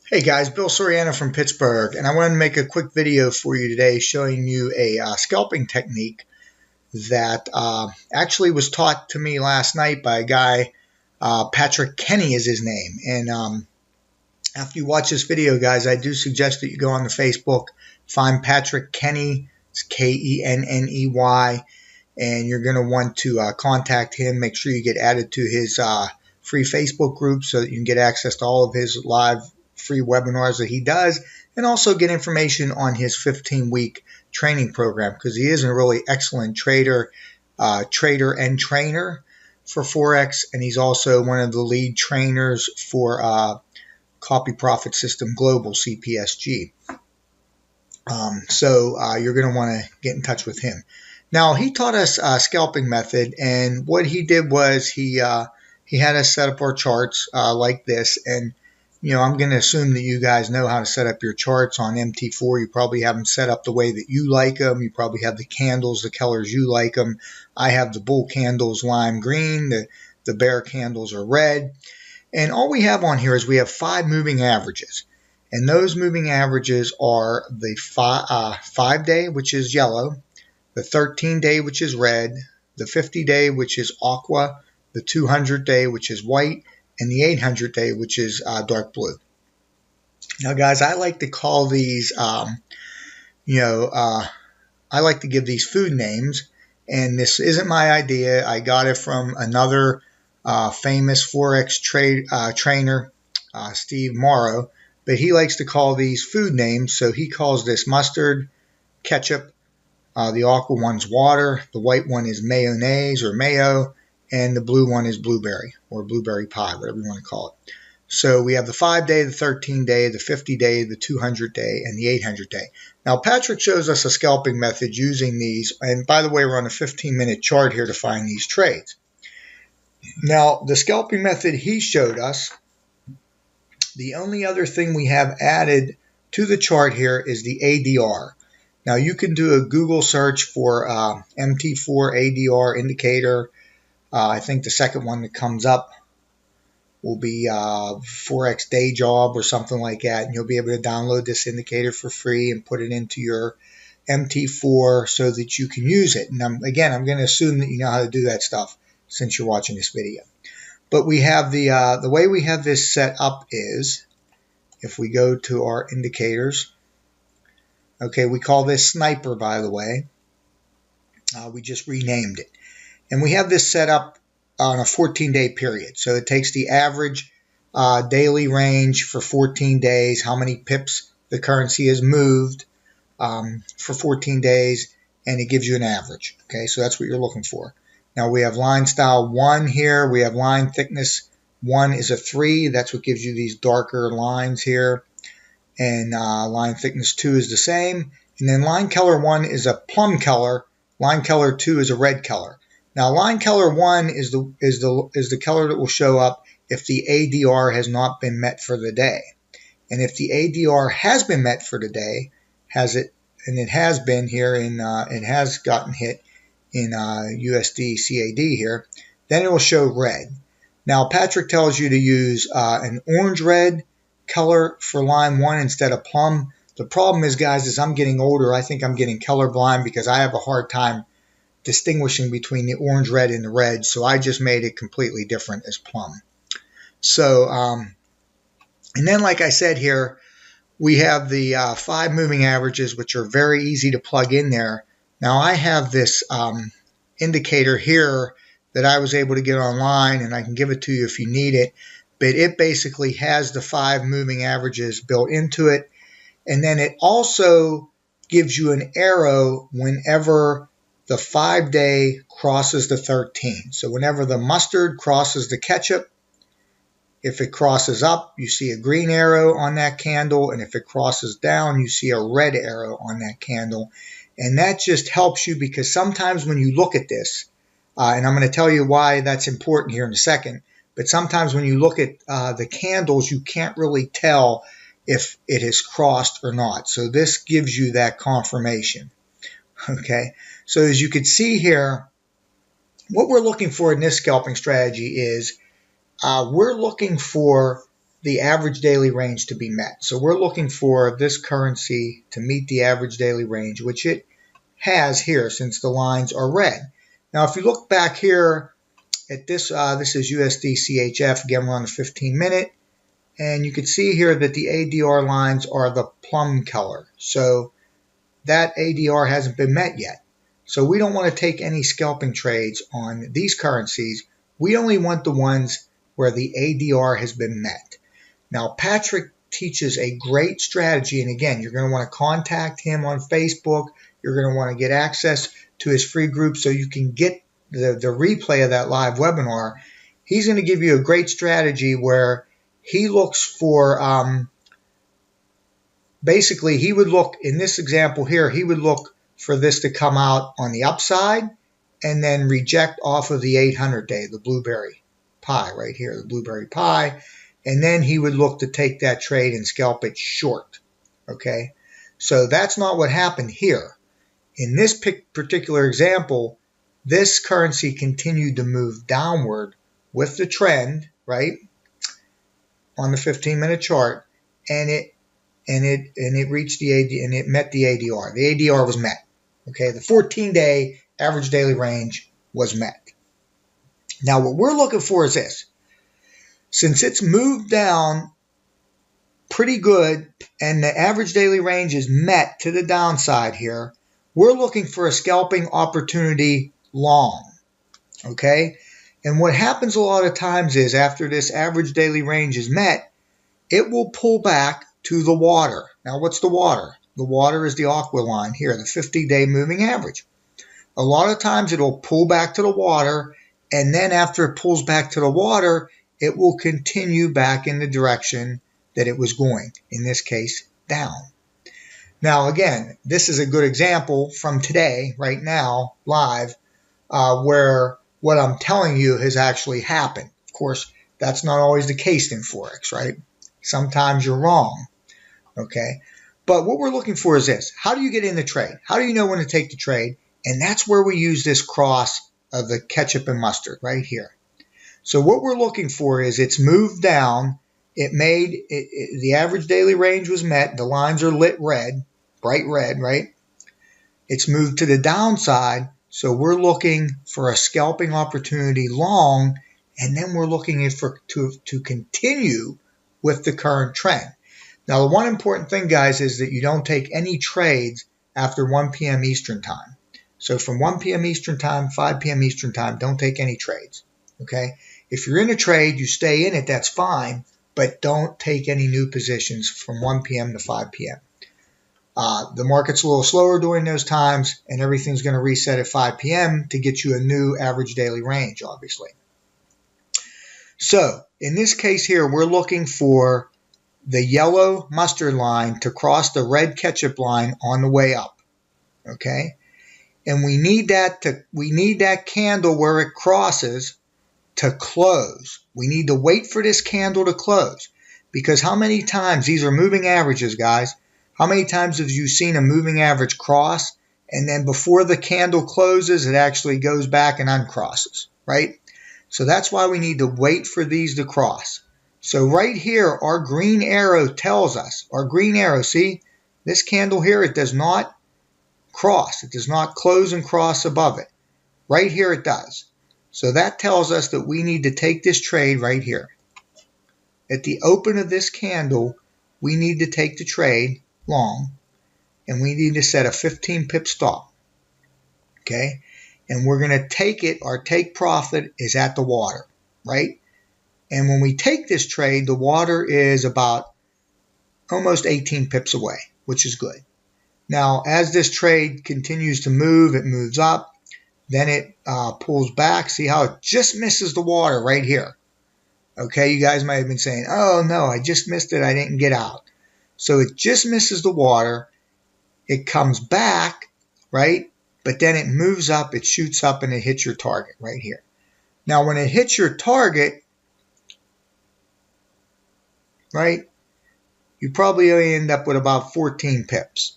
Hey guys, Bill Soriano from Pittsburgh, and I wanted to make a quick video for you today showing you a scalping technique that actually was taught to me last night by a guy, Patrick Kenny is his name. And after you watch this video, guys, I do suggest that you go on the Facebook, find Patrick Kenny, it's Kenney, and you're going to want to contact him. Make sure you get added to his free Facebook group so that you can get access to all of his live free webinars that he does, and also get information on his 15-week training program, because he is a really excellent trader and trainer for forex, and he's also one of the lead trainers for Copy Profit System Global, CPSG. So you're going to want to get in touch with him. Now, he taught us a scalping method, and what he did was he had us set up our charts like this. And I'm going to assume that you guys know how to set up your charts on MT4. You probably have them set up the way that you like them. You probably have the candles, the colors you like them. I have the bull candles lime green. The bear candles are red. And all we have on here is we have 5 moving averages. And those moving averages are the 5-day, which is yellow, the 13-day, which is red, the 50-day, which is aqua, the 200-day, which is white, and the 800-day, which is dark blue. Now, guys, I like to call these, I like to give these food names, and this isn't my idea. I got it from another famous forex trainer, Steve Morrow, but he likes to call these food names, so he calls this mustard, ketchup, the aqua one's water, the white one is mayonnaise or mayo, and the blue one is blueberry or blueberry pie, whatever you want to call it. So we have the 5-day, the 13-day, the 50-day, the 200-day, and the 800-day. Now, Patrick shows us a scalping method using these. And by the way, we're on a 15-minute chart here to find these trades. Now, the scalping method he showed us, the only other thing we have added to the chart here is the ADR. Now, you can do a Google search for MT4 ADR indicator. I think the second one that comes up will be Forex Day Job or something like that. And you'll be able to download this indicator for free and put it into your MT4 so that you can use it. And I'm going to assume that you know how to do that stuff since you're watching this video. But we have the way we have this set up is, if we go to our indicators, okay, we call this Sniper, by the way. We just renamed it. And we have this set up on a 14-day period. So it takes the average daily range for 14 days, how many pips the currency has moved for 14 days, and it gives you an average. Okay, so that's what you're looking for. Now we have line style 1 here. We have line thickness 1 is a 3. That's what gives you these darker lines here. And line thickness 2 is the same. And then line color 1 is a plum color. Line color 2 is a red color. Now, line color 1 is the color that will show up if the ADR has not been met for the day. And if the ADR has been met for the day, and it has been here it has gotten hit in USD CAD here, then it will show red. Now, Patrick tells you to use an orange-red color for line 1 instead of plum. The problem is, guys, as I'm getting older, I think I'm getting colorblind because I have a hard time distinguishing between the orange, red, and the red, so I just made it completely different as plum. So, and then like I said here, we have the 5 moving averages, which are very easy to plug in there. Now, I have this indicator here that I was able to get online, and I can give it to you if you need it, but it basically has the 5 moving averages built into it, and then it also gives you an arrow whenever the 5-day crosses the 13. So whenever the mustard crosses the ketchup, if it crosses up, you see a green arrow on that candle, and if it crosses down, you see a red arrow on that candle. And that just helps you, because sometimes when you look at this, and I'm going to tell you why that's important here in a second, but sometimes when you look at the candles, you can't really tell if it has crossed or not. So this gives you that confirmation. Okay, so as you can see here, what we're looking for in this scalping strategy is we're looking for the average daily range to be met. So we're looking for this currency to meet the average daily range, which it has here since the lines are red. Now, if you look back here at this, this is USD CHF. Again, we're on the 15-minute. And you can see here that the ADR lines are the plum color. So that ADR hasn't been met yet. So we don't want to take any scalping trades on these currencies. We only want the ones where the ADR has been met. Now, Patrick teaches a great strategy. And again, you're going to want to contact him on Facebook. You're going to want to get access to his free group so you can get the replay of that live webinar. He's going to give you a great strategy where he looks for, basically he would look, in this example here, he would look for this to come out on the upside and then reject off of the 800 day, the blueberry pie right here, the blueberry pie. And then he would look to take that trade and scalp it short. Okay, so that's not what happened here. In this particular example, this currency continued to move downward with the trend, right, on the 15-minute chart, and it reached the AD, and it met the ADR. The ADR was met. Okay, the 14-day average daily range was met. Now, what we're looking for is this. Since it's moved down pretty good and the average daily range is met to the downside here, we're looking for a scalping opportunity long. Okay? And what happens a lot of times is after this average daily range is met, it will pull back to the water. Now, what's the water? The water is the aqua line here, the 50-day moving average. A lot of times it will pull back to the water, and then after it pulls back to the water, it will continue back in the direction that it was going, in this case, down. Now, again, this is a good example from today, right now, live, where what I'm telling you has actually happened. Of course, that's not always the case in Forex, right? Sometimes you're wrong, okay? But what we're looking for is this. How do you get in the trade? How do you know when to take the trade? And that's where we use this cross of the ketchup and mustard right here. So what we're looking for is it's moved down. It made the average daily range was met. The lines are lit red, bright red, right? It's moved to the downside. So we're looking for a scalping opportunity long, and then we're looking to continue with the current trend. Now, the one important thing, guys, is that you don't take any trades after 1 p.m. Eastern time. So from 1 p.m. Eastern time, 5 p.m. Eastern time, don't take any trades, okay? If you're in a trade, you stay in it, that's fine, but don't take any new positions from 1 p.m. to 5 p.m. The market's a little slower during those times, and everything's going to reset at 5 p.m. to get you a new average daily range, obviously. So in this case here, we're looking for the yellow mustard line to cross the red ketchup line on the way up, okay? And we need that candle where it crosses to close. We need to wait for this candle to close, because how many times, these are moving averages, guys, how many times have you seen a moving average cross and then before the candle closes it actually goes back and uncrosses, right? So that's why we need to wait for these to cross. So right here our green arrow tells us, our green arrow, see this candle here, it does not cross, it does not close and cross above it. Right here it does. So that tells us that we need to take this trade right here. At the open of this candle, we need to take the trade long, and we need to set a 15 pip stop. Okay? And we're going to take it, our take profit is at the water, right? And when we take this trade, the water is about almost 18 pips away, which is good. Now, as this trade continues to move, it moves up. Then it pulls back. See how it just misses the water right here. Okay, you guys might have been saying, oh no, I just missed it, I didn't get out. So it just misses the water. It comes back, right? But then it moves up, it shoots up, and it hits your target right here. Now, when it hits your target, right, you probably end up with about 14 pips.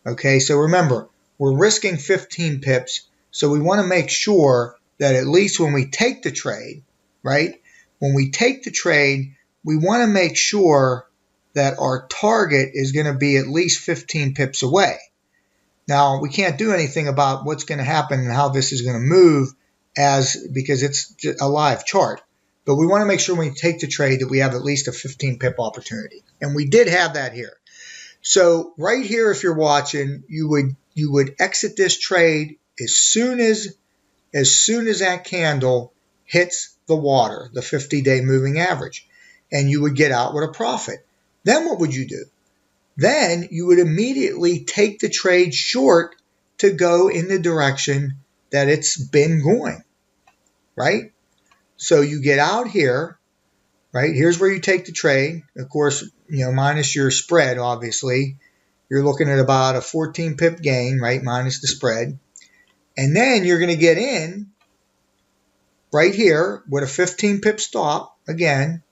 Okay, so remember, we're risking 15 pips. So we want to make sure that at least when we take the trade, right, when we take the trade, we want to make sure that our target is going to be at least 15 pips away. Now, we can't do anything about what's going to happen and how this is going to move because it's a live chart. But we want to make sure when we take the trade that we have at least a 15 pip opportunity. And we did have that here. So right here, if you're watching, you would exit this trade as soon as that candle hits the water, the 50-day moving average, and you would get out with a profit. Then what would you do? Then you would immediately take the trade short to go in the direction that it's been going, right? So you get out here, right? Here's where you take the trade. Of course, minus your spread, obviously. You're looking at about a 14 pip gain, right? Minus the spread. And then you're going to get in right here with a 15 pip stop again.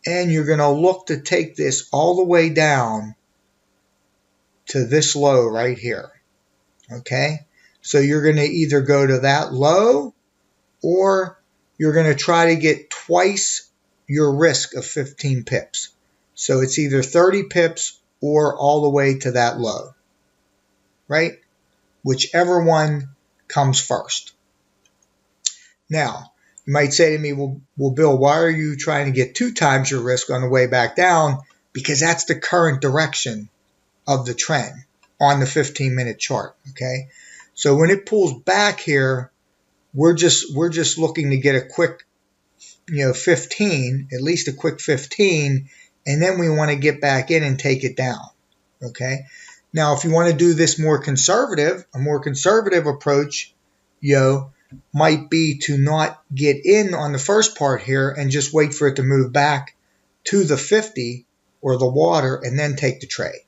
And you're going to look to take this all the way down to this low right here. Okay? So you're going to either go to that low or you're going to try to get twice your risk of 15 pips. So it's either 30 pips or all the way to that low. Right? Whichever one comes first. Now, you might say to me, well, Bill, why are you trying to get 2 times your risk on the way back down? Because that's the current direction of the trend on the 15-minute chart, okay? So when it pulls back here, we're just looking to get a quick, 15, at least a quick 15, and then we want to get back in and take it down, okay? Now, if you want to do this more conservative, a more conservative approach, might be to not get in on the first part here and just wait for it to move back to the 50 or the water and then take the trade.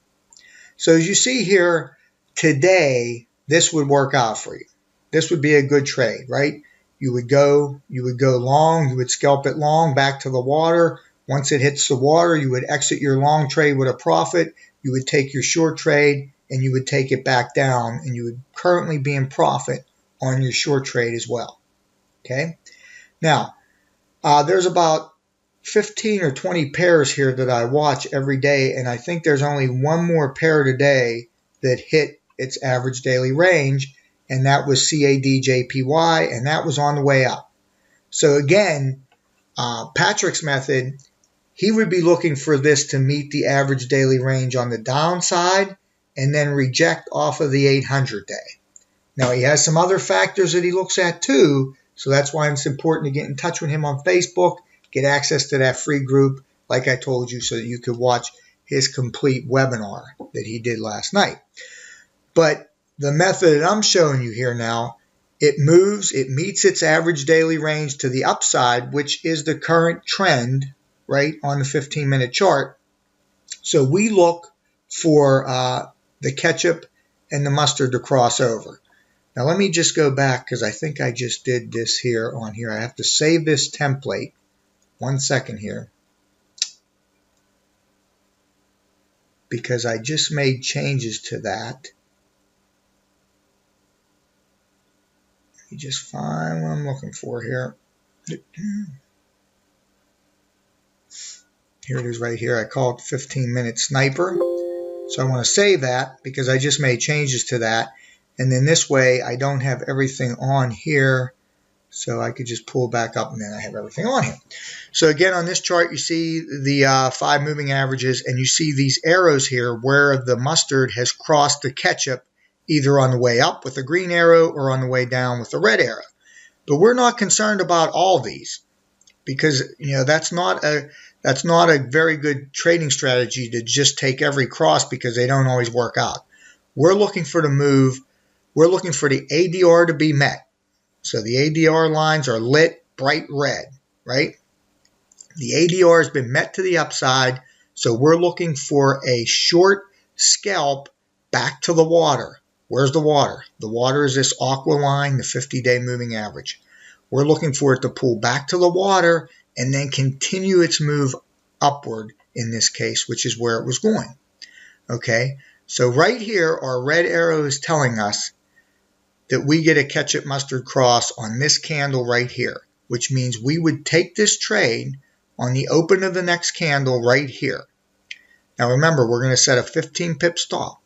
So as you see here today, this would work out for you. This would be a good trade, right? You would go long, you would scalp it long back to the water. Once it hits the water, you would exit your long trade with a profit. You would take your short trade and you would take it back down and you would currently be in profit on your short trade as well. Okay. Now, there's about 15 or 20 pairs here that I watch every day, and I think there's only one more pair today that hit its average daily range, and that was CADJPY, and that was on the way up. So again, Patrick's method, he would be looking for this to meet the average daily range on the downside and then reject off of the 800 day. Now, he has some other factors that he looks at too, so that's why it's important to get in touch with him on Facebook, get access to that free group, like I told you, so that you could watch his complete webinar that he did last night. But the method that I'm showing you here now, it meets its average daily range to the upside, which is the current trend, right, on the 15-minute chart. So we look for the ketchup and the mustard to cross over. Now let me just go back because I think I just did this here on here. I have to save this template. 1 second here. Because I just made changes to that. Let me just find what I'm looking for here. Here it is right here. I call it 15-minute sniper. So I want to save that because I just made changes to that. And then this way, I don't have everything on here, so I could just pull back up and then I have everything on here. So again, on this chart, you see the 5 moving averages, and you see these arrows here where the mustard has crossed the ketchup either on the way up with a green arrow or on the way down with a red arrow. But we're not concerned about all these because that's not a very good trading strategy to just take every cross because they don't always work out. We're looking for the move. We're looking for the ADR to be met. So the ADR lines are lit bright red, right? The ADR has been met to the upside, so we're looking for a short scalp back to the water. Where's the water? The water is this aqua line, the 50-day moving average. We're looking for it to pull back to the water and then continue its move upward in this case, which is where it was going. Okay, so right here, our red arrow is telling us that we get a ketchup mustard cross on this candle right here, which means we would take this trade, on the open of the next candle right here. Now remember, we're going to set a 15 pip stop.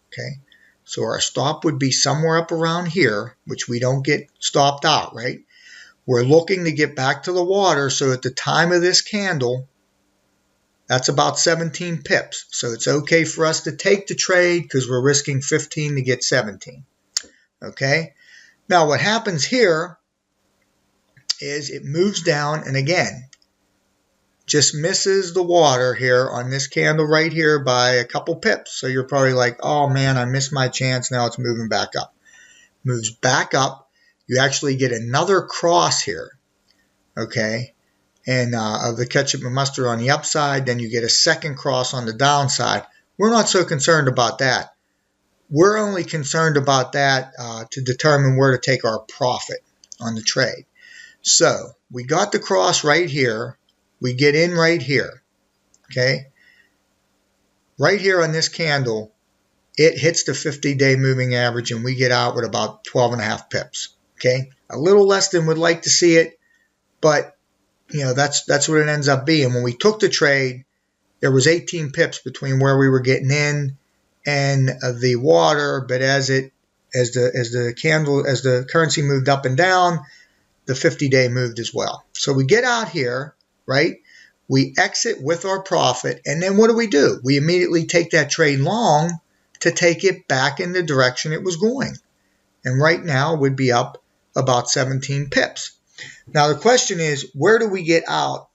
Okay, so our stop would be somewhere up around here, which we don't get stopped out, right? We're looking to get back to the water, so at the time of this candle, that's about 17 pips. So it's okay for us to take the trade because we're risking 15 to get 17. Okay, now what happens here is it moves down, and again, just misses the water here on this candle right here by a couple pips. So you're probably like, oh man, I missed my chance. Now it's moving back up. Moves back up. You actually get another cross here, okay, and of the ketchup and mustard on the upside. Then you get a second cross on the downside. We're not so concerned about that. We're only concerned about that to determine where to take our profit on the trade. So we got the cross right here. We get in right here, okay? Right here on this candle, it hits the 50-day moving average, and we get out with about 12.5 pips, okay? A little less than we'd like to see it, but, you know, that's what it ends up being. When we took the trade, there was 18 pips between where we were getting in and the water, but as the currency moved up and down, the 50-day moved as well. So we get out here, right? We exit with our profit, and then what do? We immediately take that trade long to take it back in the direction it was going. And right now it would be up about 17 pips. Now the question is, where do we get out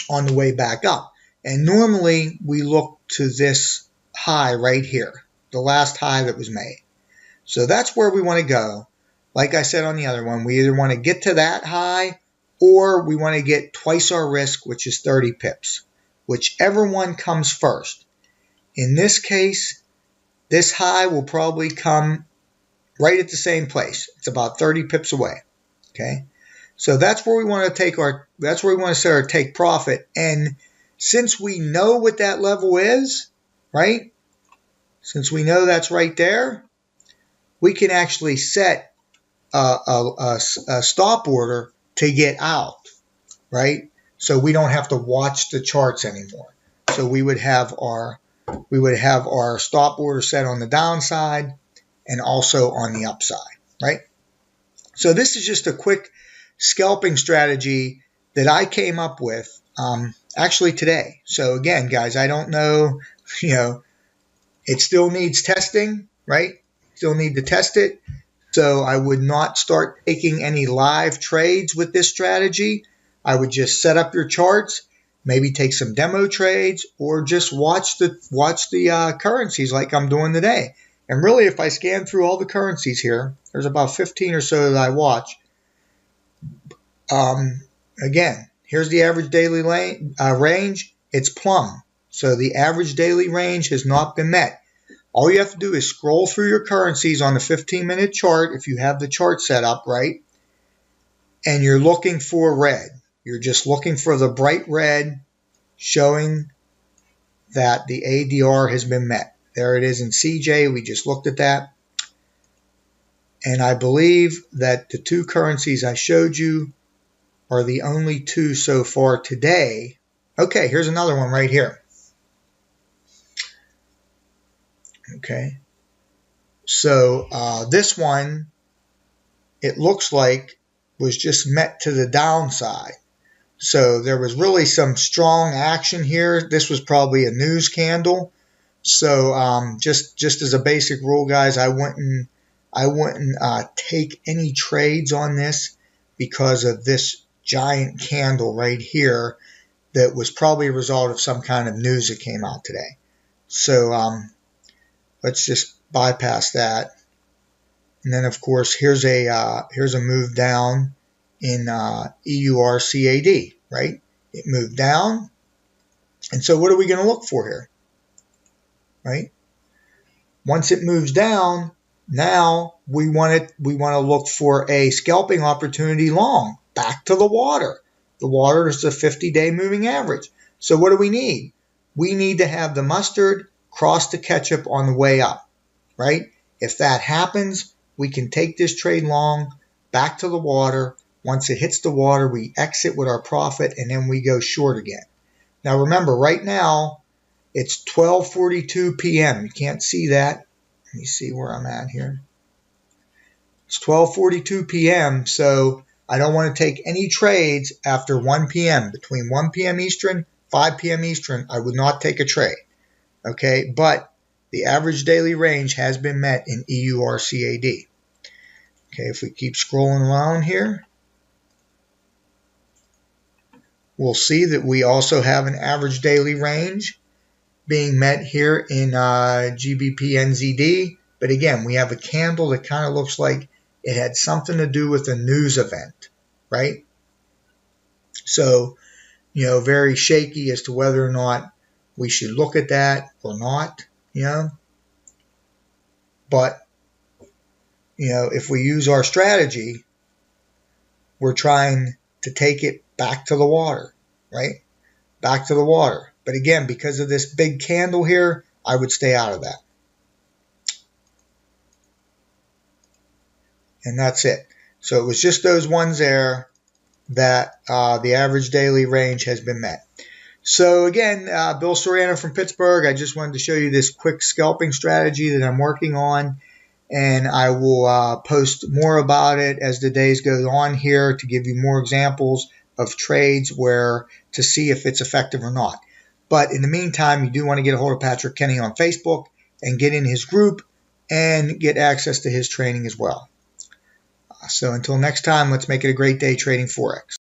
on the way back up? And normally we look to this high right here, the last high that was made. So that's where we want to go. Like I said on the other one, we either want to get to that high or we want to get twice our risk, which is 30 pips. Whichever one comes first. In this case, this high will probably come right at the same place. It's about 30 pips away. Okay? So that's where we want to take that's where we want to set our take profit. And since we know what that level is, right? Since we know that's right there, we can actually set a stop order to get out, right? So we don't have to watch the charts anymore. So we would have our stop order set on the downside and also on the upside, right? So this is just a quick scalping strategy that I came up with actually today. So again, guys, I don't know, it still needs testing, right? Still need to test it. So I would not start taking any live trades with this strategy. I would just set up your charts, maybe take some demo trades, or just watch the currencies like I'm doing today. And really, if I scan through all the currencies here, there's about 15 or so that I watch. Again, here's the average daily range. It's plumb. So the average daily range has not been met. All you have to do is scroll through your currencies on the 15-minute chart if you have the chart set up, right? And you're looking for red. You're just looking for the bright red showing that the ADR has been met. There it is in CJ. We just looked at that. And I believe that the two currencies I showed you are the only two so far today. Okay, here's another one right here. Okay, so this one, it looks like, was just met to the downside. So there was really some strong action here. This was probably a news candle. So just as a basic rule, guys, I wouldn't take any trades on this because of this giant candle right here that was probably a result of some kind of news that came out today. So let's just bypass that. And then, of course, here's a move down in EURCAD, right? It moved down. And so what are we going to look for here, right? Once it moves down, now we want to look for a scalping opportunity long, back to the water. The water is the 50-day moving average. So what do we need? We need to have the mustard cross the ketchup on the way up, right? If that happens, we can take this trade long, back to the water, Once it hits the water, we exit with our profit, and then we go short again. Now remember, right now, it's 12:42 p.m. You can't see that. Let me see where I'm at here. It's 12:42 p.m., so I don't want to take any trades after 1 p.m. Between 1 p.m. Eastern, 5 p.m. Eastern, I would not take a trade. Okay, but the average daily range has been met in EURCAD. Okay, if we keep scrolling around here, we'll see that we also have an average daily range being met here in GBP/NZD. But again, we have a candle that kind of looks like it had something to do with a news event, right? So, very shaky as to whether or not we should look at that or not, But, if we use our strategy, we're trying to take it back to the water, right? Back to the water. But again, because of this big candle here, I would stay out of that. And that's it. So it was just those ones there that the average daily range has been met. So again, Bill Soriano from Pittsburgh. I just wanted to show you this quick scalping strategy that I'm working on. And I will post more about it as the days go on here to give you more examples of trades where to see if it's effective or not. But in the meantime, you do want to get a hold of Patrick Kenny on Facebook and get in his group and get access to his training as well. So until next time, let's make it a great day trading Forex.